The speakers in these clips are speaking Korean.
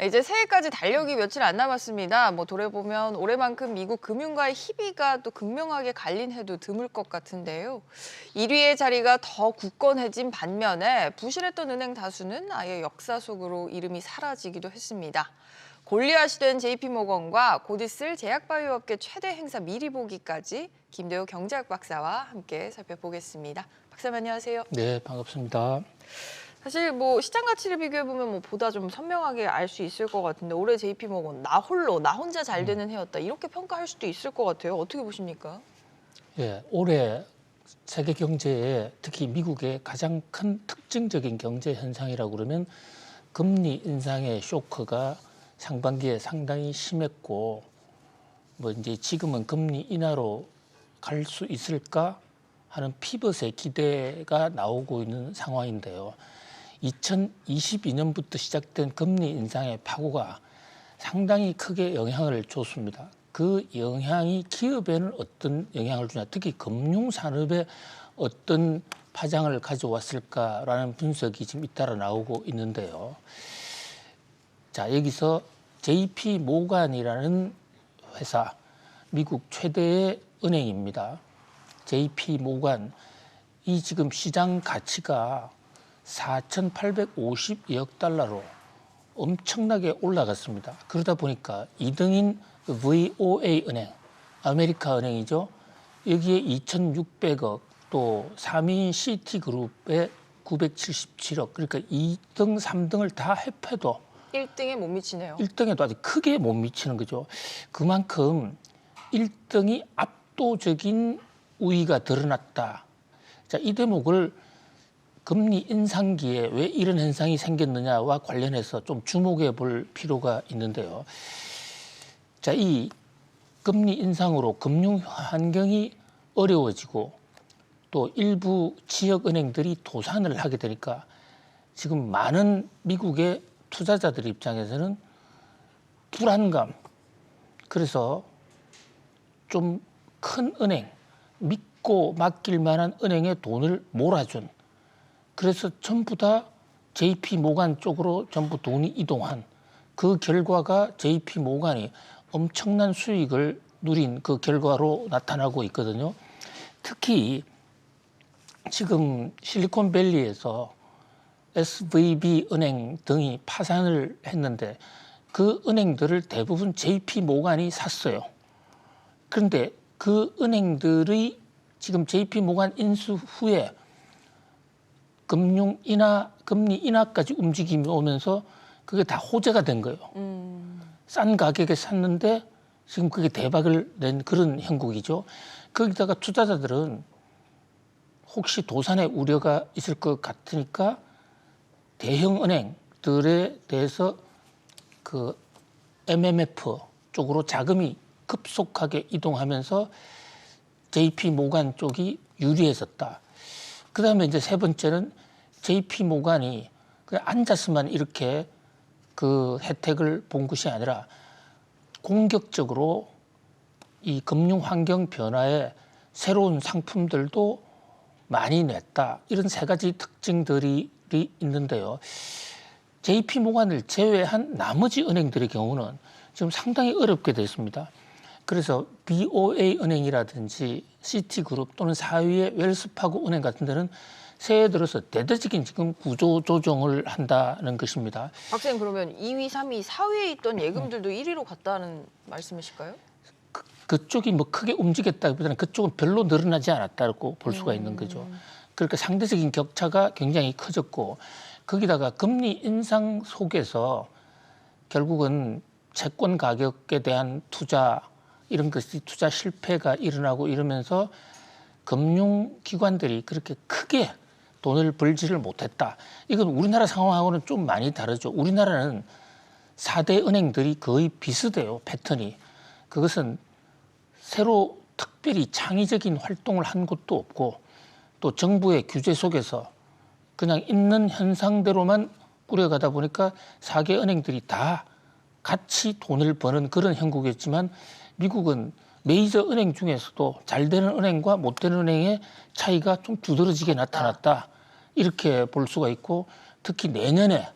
이제 새해까지 달력이 며칠 안 남았습니다. 돌아보면 올해만큼 미국 금융가의 희비가 또 극명하게 갈린 해도 드물 것 같은데요. 1위의 자리가 더 굳건해진 반면에 부실했던 은행 다수는 아예 역사 속으로 이름이 사라지기도 했습니다. 골리앗이 된 JP모건과 곧 있을 제약바이오업계 최대 행사 미리 보기까지 김대호 경제학 박사와 함께 살펴보겠습니다. 박사님 안녕하세요. 네, 반갑습니다. 사실 시장 가치를 비교해 보면 보다 좀 선명하게 알 수 있을 것 같은데 올해 JP모건 나 혼자 잘 되는 해였다 이렇게 평가할 수도 있을 것 같아요. 어떻게 보십니까? 예, 올해 세계 경제에 특히 미국의 가장 큰 특징적인 경제 현상이라고 그러면 금리 인상의 쇼크가 상반기에 상당히 심했고 이제 지금은 금리 인하로 갈 수 있을까 하는 피벗의 기대가 나오고 있는 상황인데요. 2022년부터 시작된 금리 인상의 파고가 상당히 크게 영향을 줬습니다. 그 영향이 기업에는 어떤 영향을 주냐, 특히 금융산업에 어떤 파장을 가져왔을까라는 분석이 지금 잇따라 나오고 있는데요. 자, 여기서 JP 모간이라는 회사, 미국 최대의 은행입니다. JP 모간, 이 지금 시장 가치가 4,852억 달러로 엄청나게 올라갔습니다. 그러다 보니까 2등인 VOA 은행, 아메리카 은행이죠. 여기에 2,600억, 또 3위인 시티그룹에 977억, 그러니까 2등, 3등을 다 합해도 1등에 못 미치네요. 1등에도 아직 크게 못 미치는 거죠. 그만큼 1등이 압도적인 우위가 드러났다. 자, 이 대목을 금리 인상기에 왜 이런 현상이 생겼느냐와 관련해서 좀 주목해 볼 필요가 있는데요. 자, 이 금리 인상으로 금융 환경이 어려워지고 또 일부 지역 은행들이 도산을 하게 되니까 지금 많은 미국의 투자자들 입장에서는 불안감, 그래서 좀 큰 은행, 믿고 맡길 만한 은행에 돈을 몰아준, 그래서 전부 다 JP 모간 쪽으로 전부 돈이 이동한 그 결과가 JP 모간이 엄청난 수익을 누린 그 결과로 나타나고 있거든요. 특히 지금 실리콘밸리에서 SVB 은행 등이 파산을 했는데 그 은행들을 대부분 JP 모간이 샀어요. 그런데 그 은행들의 지금 JP 모간 인수 후에 금리 인하까지 움직임이 오면서 그게 다 호재가 된 거예요. 싼 가격에 샀는데 지금 그게 대박을 낸 그런 형국이죠. 거기다가 투자자들은 혹시 도산의 우려가 있을 것 같으니까 대형 은행들에 대해서 그 MMF 쪽으로 자금이 급속하게 이동하면서 JP 모간 쪽이 유리해졌다. 그 다음에 이제 세 번째는 JP 모간이 그냥 앉아서만 이렇게 그 혜택을 본 것이 아니라 공격적으로 이 금융 환경 변화에 새로운 상품들도 많이 냈다. 이런 세 가지 특징들이 있는데요. JP 모간을 제외한 나머지 은행들의 경우는 지금 상당히 어렵게 됐습니다. 그래서 BOA 은행이라든지 시티그룹 또는 4위의 웰스파고 은행 같은 데는 새해 들어서 대대적인 지금 구조 조정을 한다는 것입니다. 박사님 그러면 2위, 3위, 4위에 있던 예금들도 1위로 갔다는 말씀이실까요? 그쪽이 크게 움직였다기보다는 그쪽은 별로 늘어나지 않았다고 볼 수가 있는 거죠. 그러니까 상대적인 격차가 굉장히 커졌고 거기다가 금리 인상 속에서 결국은 채권 가격에 대한 투자 이런 것이 투자 실패가 일어나고 이러면서 금융기관들이 그렇게 크게 돈을 벌지를 못했다. 이건 우리나라 상황하고는 좀 많이 다르죠. 우리나라는 4대 은행들이 거의 비슷해요. 패턴이. 그것은 새로 특별히 창의적인 활동을 한 것도 없고 또 정부의 규제 속에서 그냥 있는 현상대로만 꾸려가다 보니까 4개 은행들이 다 같이 돈을 버는 그런 형국이었지만 미국은 메이저 은행 중에서도 잘 되는 은행과 못 되는 은행의 차이가 좀 두드러지게 나타났다. 이렇게 볼 수가 있고 특히 내년에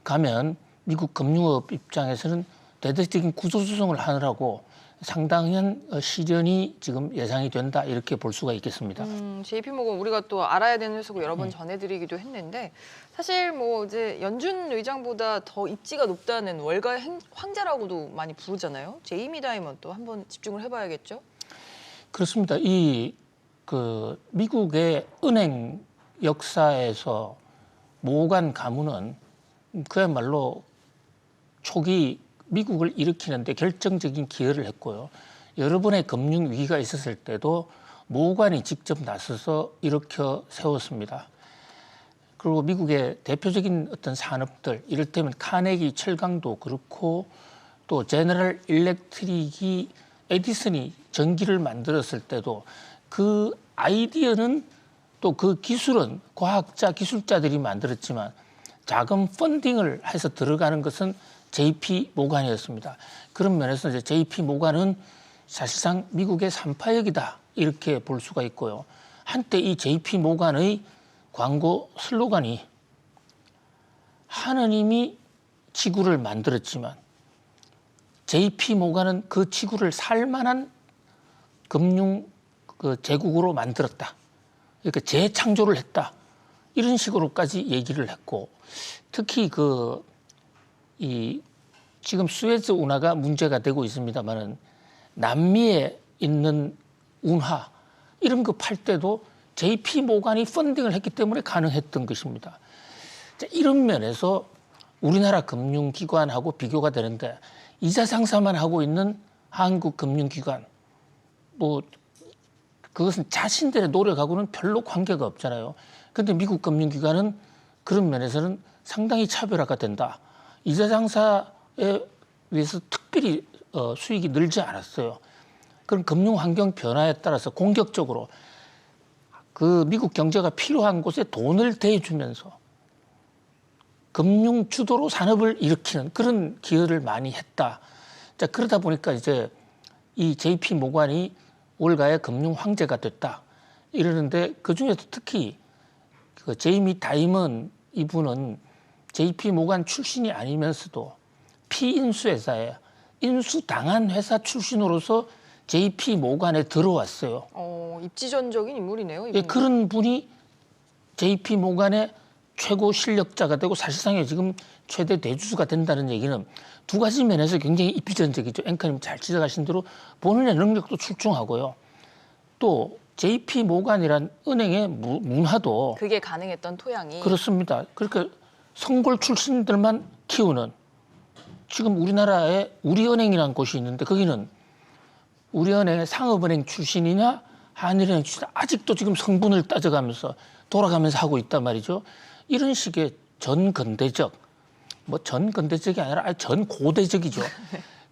가면 미국 금융업 입장에서는 대대적인 구조조정을 하느라고 상당한 시련이 지금 예상이 된다 이렇게 볼 수가 있겠습니다. JP모건 우리가 또 알아야 되는 회사고 여러 번 전해드리기도 했는데 사실 뭐 이제 연준 의장보다 더 입지가 높다는 월가 황제라고도 많이 부르잖아요. 제이미 다이먼 또 한번 집중을 해봐야겠죠. 그렇습니다. 그 미국의 은행 역사에서 모간 가문은 그야말로 초기 미국을 일으키는데 결정적인 기여를 했고요. 여러 번의 금융 위기가 있었을 때도 모관이 직접 나서서 일으켜 세웠습니다. 그리고 미국의 대표적인 어떤 산업들, 이를테면 카네기 철강도 그렇고 또 제너럴 일렉트릭이 에디슨이 전기를 만들었을 때도 그 아이디어는 또 그 기술은 과학자, 기술자들이 만들었지만 자금 펀딩을 해서 들어가는 것은 JP 모간이었습니다. 그런 면에서 이제 JP 모간은 사실상 미국의 삼파역이다 이렇게 볼 수가 있고요. 한때 이 JP 모간의 광고 슬로건이 하느님이 지구를 만들었지만 JP 모간은 그 지구를 살만한 금융 제국으로 만들었다. 그러니까 재창조를 했다. 이런 식으로까지 얘기를 했고 특히 지금 수에즈 운하가 문제가 되고 있습니다만은 남미에 있는 운하 이런 거 팔 때도 JP 모간이 펀딩을 했기 때문에 가능했던 것입니다. 자, 이런 면에서 우리나라 금융기관하고 비교가 되는데 이자 장사만 하고 있는 한국 금융기관 뭐 그것은 자신들의 노력하고는 별로 관계가 없잖아요. 그런데 미국 금융기관은 그런 면에서는 상당히 차별화가 된다. 이자 장사에 위해서 특별히 수익이 늘지 않았어요. 그런 금융 환경 변화에 따라서 공격적으로 그 미국 경제가 필요한 곳에 돈을 대주면서 금융 주도로 산업을 일으키는 그런 기여를 많이 했다. 자, 그러다 보니까 이제 이 JP 모간이 올가의 금융 황제가 됐다. 이러는데 그 중에서 특히 그 제이미 다이먼 이분은 JP 모간 출신이 아니면서도 피인수 회사에 인수당한 회사 출신으로서 JP 모간에 들어왔어요. 입지전적인 인물이네요. 예, 그런 분이 JP 모간의 최고 실력자가 되고 사실상에 지금 최대 대주주가 된다는 얘기는 두 가지 면에서 굉장히 입지전적이죠. 앵커님 잘 지적하신 대로 본인의 능력도 출중하고요. 또 JP 모간이란 은행의 문화도 그게 가능했던 토양이 그렇습니다. 그러니까 성골 출신들만 키우는 지금 우리나라에 우리은행이라는 곳이 있는데 거기는 우리은행의 상업은행 출신이냐 한일은행 출신 아직도 지금 성분을 따져가면서 돌아가면서 하고 있단 말이죠. 이런 식의 전근대적 뭐 전근대적이 아니라 전고대적이죠.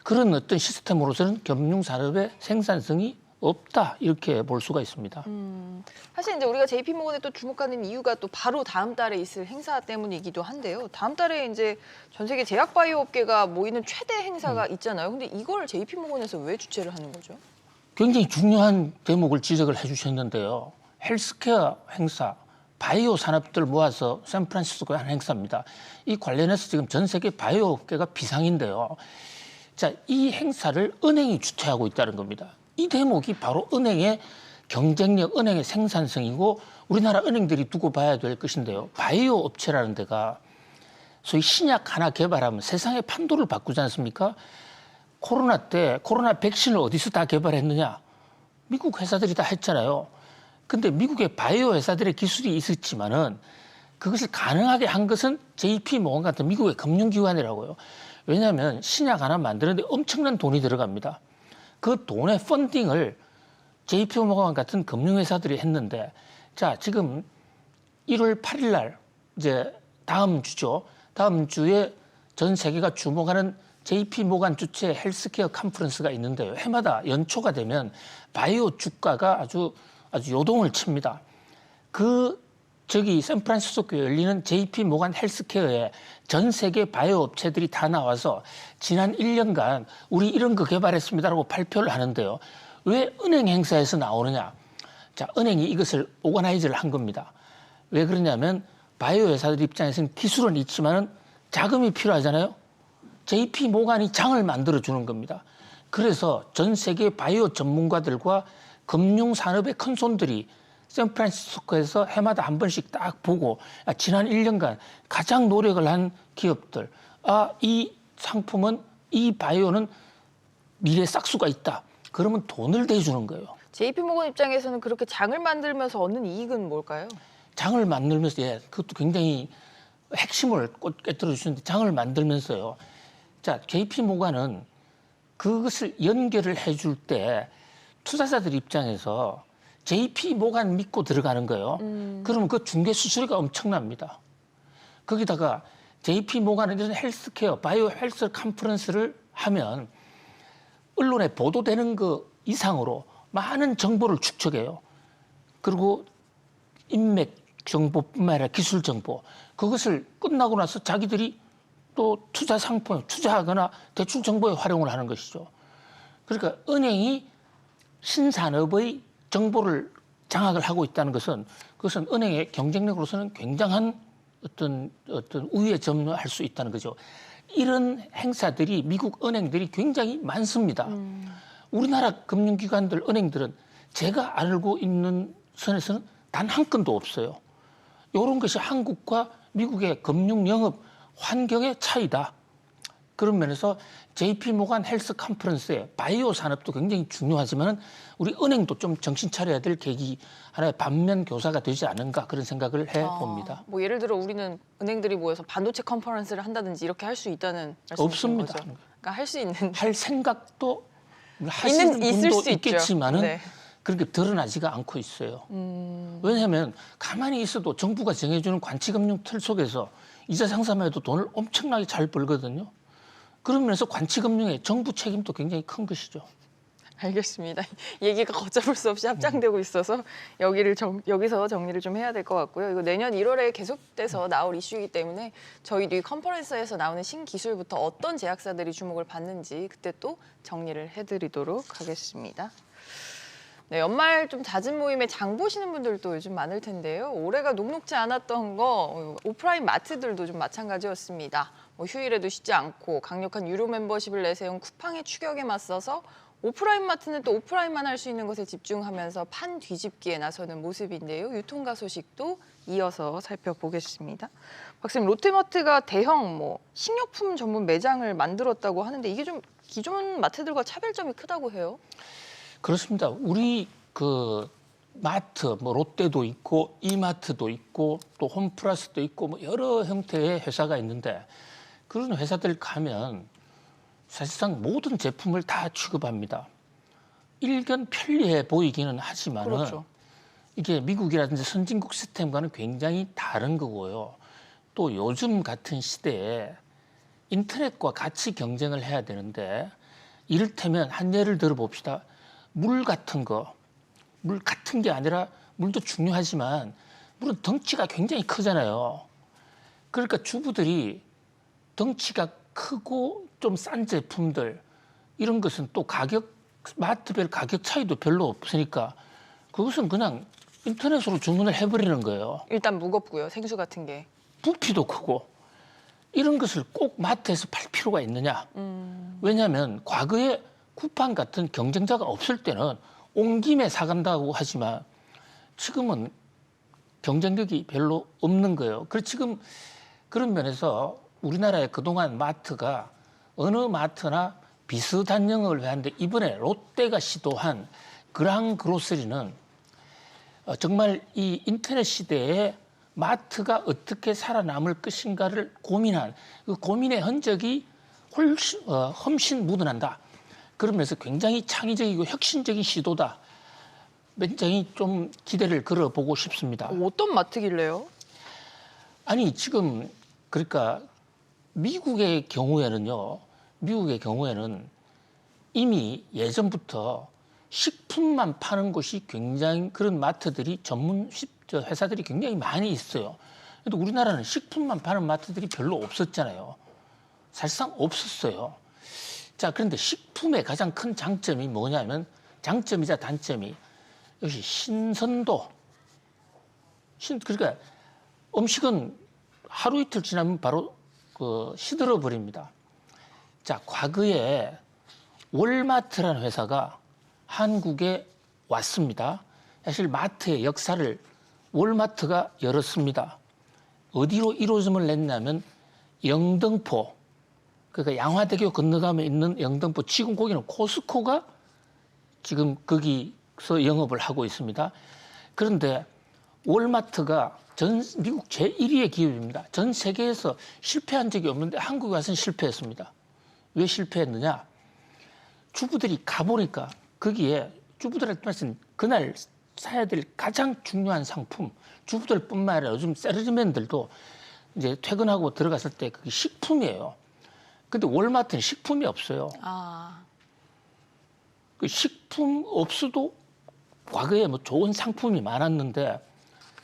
그런 어떤 시스템으로서는 금융산업의 생산성이 없다 이렇게 볼 수가 있습니다. 사실 이제 우리가 JP모건에 또 주목하는 이유가 또 바로 다음 달에 있을 행사 때문이기도 한데요. 다음 달에 이제 전 세계 제약바이오 업계가 모이는 최대 행사가 있잖아요. 근데 이걸 JP모건에서 왜 주최를 하는 거죠? 굉장히 중요한 대목을 지적을 해주셨는데요. 헬스케어 행사, 바이오 산업들 모아서 샌프란시스코에 한 행사입니다. 이 관련해서 지금 전 세계 바이오 업계가 비상인데요. 자, 이 행사를 은행이 주최하고 있다는 겁니다. 이 대목이 바로 은행의 경쟁력, 은행의 생산성이고 우리나라 은행들이 두고 봐야 될 것인데요. 바이오 업체라는 데가 소위 신약 하나 개발하면 세상의 판도를 바꾸지 않습니까? 코로나 때 코로나 백신을 어디서 다 개발했느냐? 미국 회사들이 다 했잖아요. 근데 미국의 바이오 회사들의 기술이 있었지만은 그것을 가능하게 한 것은 JP 모건 같은 미국의 금융기관이라고요. 왜냐하면 신약 하나 만드는데 엄청난 돈이 들어갑니다. 그 돈의 펀딩을 JP 모건 같은 금융회사들이 했는데 자, 지금 1월 8일 날 이제 다음 주죠. 다음 주에 전 세계가 주목하는 JP 모간 주최 헬스케어 컨퍼런스가 있는데요. 해마다 연초가 되면 바이오 주가가 아주 요동을 칩니다. 샌프란시스코에 열리는 JP 모간 헬스케어에 전 세계 바이오 업체들이 다 나와서 지난 1년간 우리 이런 거 개발했습니다라고 발표를 하는데요. 왜 은행 행사에서 나오느냐? 자, 은행이 이것을 오거나이즈를 한 겁니다. 왜 그러냐면 바이오 회사들 입장에서는 기술은 있지만은 자금이 필요하잖아요. JP 모간이 장을 만들어 주는 겁니다. 그래서 전 세계 바이오 전문가들과 금융 산업의 큰 손들이 샌프란시스코에서 해마다 한 번씩 딱 보고 지난 1년간 가장 노력을 한 기업들, 이 상품은 이 바이오는 미래 싹수가 있다. 그러면 돈을 대주는 거예요. JP모건 입장에서는 그렇게 장을 만들면서 얻는 이익은 뭘까요? 장을 만들면서 그것도 굉장히 핵심을 꿰뚫어 주시는데 장을 만들면서요. 자, JP 모간은 그것을 연결을 해줄 때 투자자들 입장에서 JP 모간 믿고 들어가는 거예요. 그러면 그 중개 수수료가 엄청납니다. 거기다가 JP 모간은 이런 헬스케어, 바이오 헬스 컨퍼런스를 하면 언론에 보도되는 그 이상으로 많은 정보를 축적해요. 그리고 인맥 정보뿐만 아니라 기술 정보, 그것을 끝나고 나서 자기들이 또 투자 상품에 투자하거나 대출 정보에 활용을 하는 것이죠. 그러니까 은행이 신산업의 정보를 장악을 하고 있다는 것은 그것은 은행의 경쟁력으로서는 굉장한 어떤 우위에 점할 수 있다는 거죠. 이런 행사들이 미국 은행들이 굉장히 많습니다. 우리나라 금융기관들, 은행들은 제가 알고 있는 선에서는 단 한 건도 없어요. 이런 것이 한국과 미국의 금융 영업 환경의 차이다. 그런 면에서 JP 모간 헬스 컨퍼런스의 바이오 산업도 굉장히 중요하지만 우리 은행도 좀 정신 차려야 될 계기, 하나의 반면 교사가 되지 않은가 그런 생각을 해봅니다. 뭐 예를 들어 우리는 은행들이 모여서 반도체 컨퍼런스를 한다든지 이렇게 할 수 있다는 말씀이신 없습니다. 거죠? 그러니까 할 수 있는 할 생각도 하시는 있을 분도 수 있겠지만은 있죠. 네. 그렇게 드러나지가 않고 있어요. 왜냐하면 가만히 있어도 정부가 정해주는 관치금융 틀 속에서 이자 상담해도 돈을 엄청나게 잘 벌거든요. 그러면서 관치금융의 정부 책임도 굉장히 큰 것이죠. 알겠습니다. 얘기가 걷잡을 수 없이 합장되고 있어서 여기서 정리를 좀 해야 될 것 같고요. 이거 내년 1월에 계속돼서 나올 이슈이기 때문에 저희 뒤 컨퍼런스에서 나오는 신기술부터 어떤 제약사들이 주목을 받는지 그때 또 정리를 해드리도록 하겠습니다. 네, 연말 좀 잦은 모임에 장 보시는 분들도 요즘 많을 텐데요. 올해가 녹록지 않았던 거 오프라인 마트들도 좀 마찬가지였습니다. 뭐 휴일에도 쉬지 않고 강력한 유료 멤버십을 내세운 쿠팡의 추격에 맞서서 오프라인 마트는 또 오프라인만 할 수 있는 것에 집중하면서 판 뒤집기에 나서는 모습인데요. 유통가 소식도 이어서 살펴보겠습니다. 박사님, 롯데마트가 대형 식료품 전문 매장을 만들었다고 하는데 이게 좀 기존 마트들과 차별점이 크다고 해요. 그렇습니다. 우리 그 마트, 롯데도 있고 이마트도 있고 또 홈플러스도 있고 여러 형태의 회사가 있는데 그런 회사들 가면 사실상 모든 제품을 다 취급합니다. 일견 편리해 보이기는 하지만은 그렇죠. 이게 미국이라든지 선진국 시스템과는 굉장히 다른 거고요. 또 요즘 같은 시대에 인터넷과 같이 경쟁을 해야 되는데 이를테면 한 예를 들어 봅시다. 물 같은 게 아니라 물도 중요하지만 물은 덩치가 굉장히 크잖아요. 그러니까 주부들이 덩치가 크고 좀 싼 제품들 이런 것은 또 마트별 가격 차이도 별로 없으니까 그것은 그냥 인터넷으로 주문을 해버리는 거예요. 일단 무겁고요. 생수 같은 게. 부피도 크고 이런 것을 꼭 마트에서 팔 필요가 있느냐. 왜냐하면 과거에 쿠팡 같은 경쟁자가 없을 때는 온 김에 사간다고 하지만 지금은 경쟁력이 별로 없는 거예요. 그래서 지금 그런 면에서 우리나라의 그동안 마트가 어느 마트나 비슷한 영역을 하는데 이번에 롯데가 시도한 그랑 그로서리는 정말 이 인터넷 시대에 마트가 어떻게 살아남을 것인가를 고민한 그 고민의 흔적이 훨씬 묻어난다. 그러면서 굉장히 창의적이고 혁신적인 시도다. 굉장히 좀 기대를 걸어보고 싶습니다. 어떤 마트길래요? 아니 지금 그러니까 미국의 경우에는 이미 예전부터 식품만 파는 곳이 굉장히 그런 마트들이 전문 회사들이 굉장히 많이 있어요. 그런데 우리나라는 식품만 파는 마트들이 별로 없었잖아요. 사실상 없었어요. 자, 그런데 식품의 가장 큰 장점이 뭐냐면 장점이자 단점이 역시 신선도. 그러니까 음식은 하루 이틀 지나면 바로 시들어 버립니다. 자, 과거에 월마트라는 회사가 한국에 왔습니다. 사실 마트의 역사를 월마트가 열었습니다. 어디로 1호점을 냈냐면 영등포, 그러니까 양화대교 건너가면 있는 영등포, 지금 거기는 코스코가 지금 거기서 영업을 하고 있습니다. 그런데 월마트가 미국 제1위의 기업입니다. 전 세계에서 실패한 적이 없는데 한국에 와서는 실패했습니다. 왜 실패했느냐? 주부들이 가보니까 거기에 주부들한테 말씀 그날 사야 될 가장 중요한 상품, 주부들뿐만 아니라 요즘 셀러리맨들도 이제 퇴근하고 들어갔을 때 그게 식품이에요. 근데 월마트는 식품이 없어요. 그 식품 없어도 과거에 뭐 좋은 상품이 많았는데,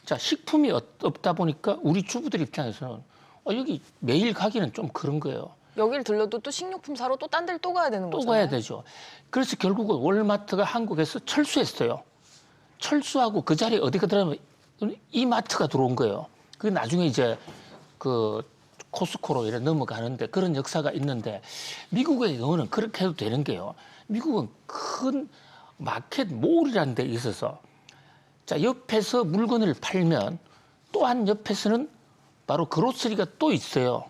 자, 식품이 없다 보니까 우리 주부들 입장에서는 여기 매일 가기는 좀 그런 거예요. 여기를 들려도 또 식료품 사러 또 딴 데를 또 가야 되는 또 거잖아요. 가야 되죠. 그래서 결국은 월마트가 한국에서 철수했어요. 철수하고 그 자리에 어디가 들어가면 이마트가 들어온 거예요. 그게 나중에 이제 그 코스코로 이렇게 넘어가는데 그런 역사가 있는데, 미국의 경우는 그렇게 해도 되는 게요. 미국은 큰 마켓 몰이라는 데 있어서, 자, 옆에서 물건을 팔면 또 한 옆에서는 바로 그로서리가 또 있어요.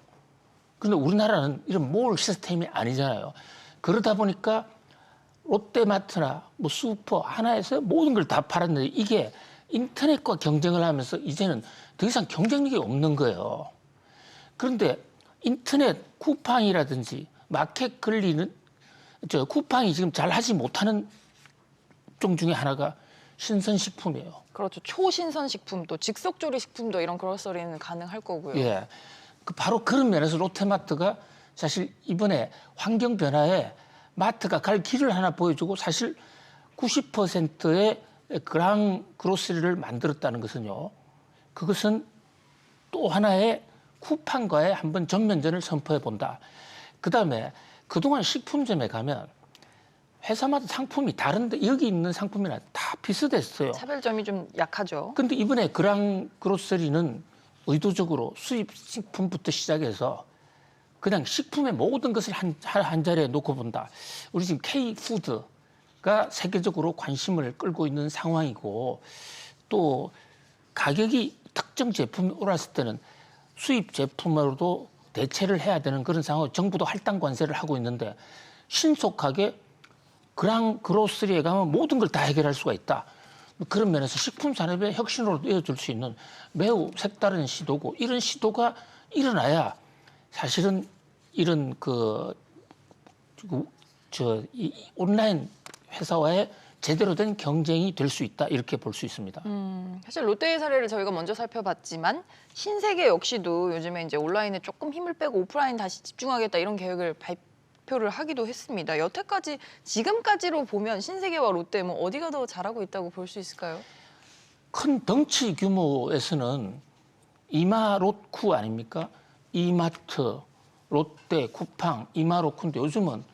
그런데 우리나라는 이런 몰 시스템이 아니잖아요. 그러다 보니까 롯데마트나 뭐 슈퍼 하나에서 모든 걸 다 팔았는데, 이게 인터넷과 경쟁을 하면서 이제는 더 이상 경쟁력이 없는 거예요. 그런데 인터넷 쿠팡이라든지 마켓 걸리는 쿠팡이 지금 잘 하지 못하는 종 중에 하나가 신선식품이에요. 그렇죠. 초신선식품, 또 즉석조리식품도 이런 그로서리는 가능할 거고요. 예. 바로 그런 면에서 롯데마트가 사실 이번에 환경 변화에 마트가 갈 길을 하나 보여주고, 사실 90%의 그랑 그로스리를 만들었다는 것은요, 그것은 또 하나의 쿠팡과의 한번 전면전을 선포해 본다. 그다음에 그동안 식품점에 가면 회사마다 상품이 다른데 여기 있는 상품이랑 다 비슷했어요. 차별점이 좀 약하죠. 근데 이번에 그랑 그로서리는 의도적으로 수입 식품부터 시작해서 그냥 식품의 모든 것을 한 자리에 놓고 본다. 우리 지금 K푸드가 세계적으로 관심을 끌고 있는 상황이고, 또 가격이 특정 제품이 올랐을 때는 수입 제품으로도 대체를 해야 되는 그런 상황, 정부도 할당 관세를 하고 있는데, 신속하게 그랑 그로서리에 가면 모든 걸 다 해결할 수가 있다. 그런 면에서 식품 산업의 혁신으로 이어질 수 있는 매우 색다른 시도고, 이런 시도가 일어나야 사실은 이런 이 온라인 회사와의 제대로 된 경쟁이 될 수 있다, 이렇게 볼 수 있습니다. 사실 롯데의 사례를 저희가 먼저 살펴봤지만, 신세계 역시도 요즘에 이제 온라인에 조금 힘을 빼고 오프라인 다시 집중하겠다 이런 계획을 발표를 하기도 했습니다. 여태까지 지금까지로 보면 신세계와 롯데 뭐 어디가 더 잘하고 있다고 볼 수 있을까요? 큰 덩치 규모에서는 이마롯쿠 아닙니까? 이마트, 롯데, 쿠팡, 이마롯쿠인데 요즘은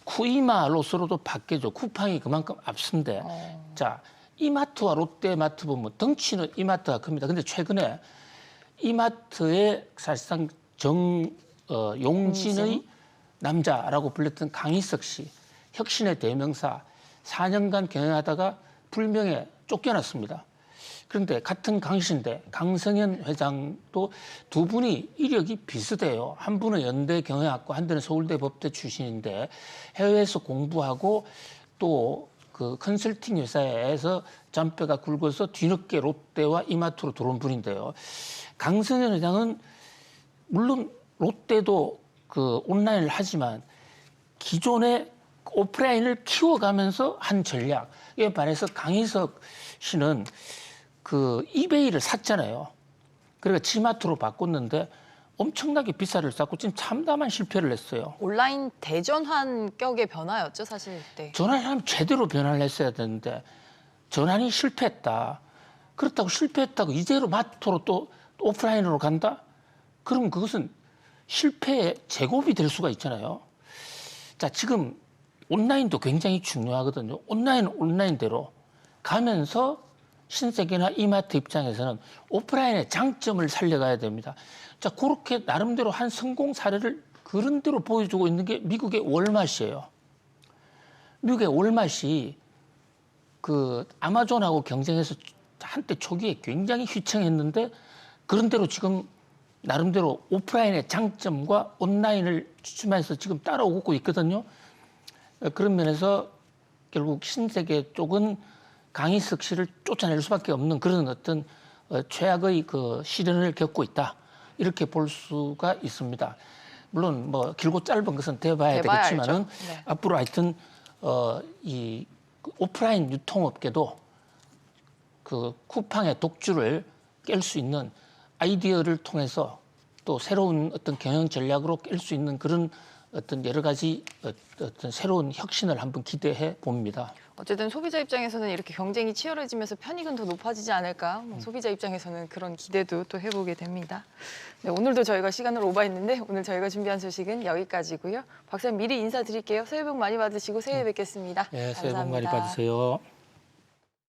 쿠이마롯으로도 바뀌죠. 쿠팡이 그만큼 앞선데, 자, 이마트와 롯데마트 보면 덩치는 이마트가 큽니다. 근데 최근에 이마트의 사실상 용진의 남자라고 불렸던 강희석 씨, 혁신의 대명사, 4년간 경영하다가 불명예 쫓겨났습니다. 그런데 같은 강씨인데 강성현 회장도 두 분이 이력이 비슷해요. 한 분은 연대 경영학과, 한 분은 서울대 법대 출신인데 해외에서 공부하고 또 그 컨설팅 회사에서 잔뼈가 굵어서 뒤늦게 롯데와 이마트로 들어온 분인데요. 강성현 회장은 물론 롯데도 그 온라인을 하지만 기존의 오프라인을 키워가면서 한 전략에 반해서 강희석 씨는 그 이베이를 샀잖아요. 그러니까 지마트로 바꿨는데 엄청나게 비싸를 쌓고 지금 참담한 실패를 했어요. 온라인 대전환 격의 변화였죠, 사실 그때. 전환하면 제대로 변화를 했어야 되는데 전환이 실패했다. 그렇다고 실패했다고 이대로 마트로 또 오프라인으로 간다? 그러면 그것은 실패의 제곱이 될 수가 있잖아요. 자, 지금 온라인도 굉장히 중요하거든요. 온라인은 온라인대로 가면서 신세계나 이마트 입장에서는 오프라인의 장점을 살려가야 됩니다. 자, 그렇게 나름대로 한 성공 사례를 그런 대로 보여주고 있는 게 미국의 월마트예요. 미국의 월마트이 그 아마존하고 경쟁해서 한때 초기에 굉장히 휘청했는데 그런 대로 지금 나름대로 오프라인의 장점과 온라인을 주춤해서 지금 따라오고 있거든요. 그런 면에서 결국 신세계 쪽은 강희석 씨를 쫓아낼 수밖에 없는 그런 어떤 최악의 그 시련을 겪고 있다. 이렇게 볼 수가 있습니다. 물론 뭐 길고 짧은 것은 대봐야 되겠지만은 네. 앞으로 하여튼 이 오프라인 유통업계도 그 쿠팡의 독주를 깰 수 있는 아이디어를 통해서 또 새로운 어떤 경영 전략으로 깰 수 있는 그런 어떤 여러 가지 어떤 새로운 혁신을 한번 기대해 봅니다. 어쨌든 소비자 입장에서는 이렇게 경쟁이 치열해지면서 편익은 더 높아지지 않을까? 뭐 소비자 입장에서는 그런 기대도 또 해보게 됩니다. 네, 오늘도 저희가 시간을 오버했는데 오늘 저희가 준비한 소식은 여기까지고요. 박사님 미리 인사드릴게요. 새해 복 많이 받으시고 새해 뵙겠습니다. 네, 새해 복 많이 감사합니다. 받으세요.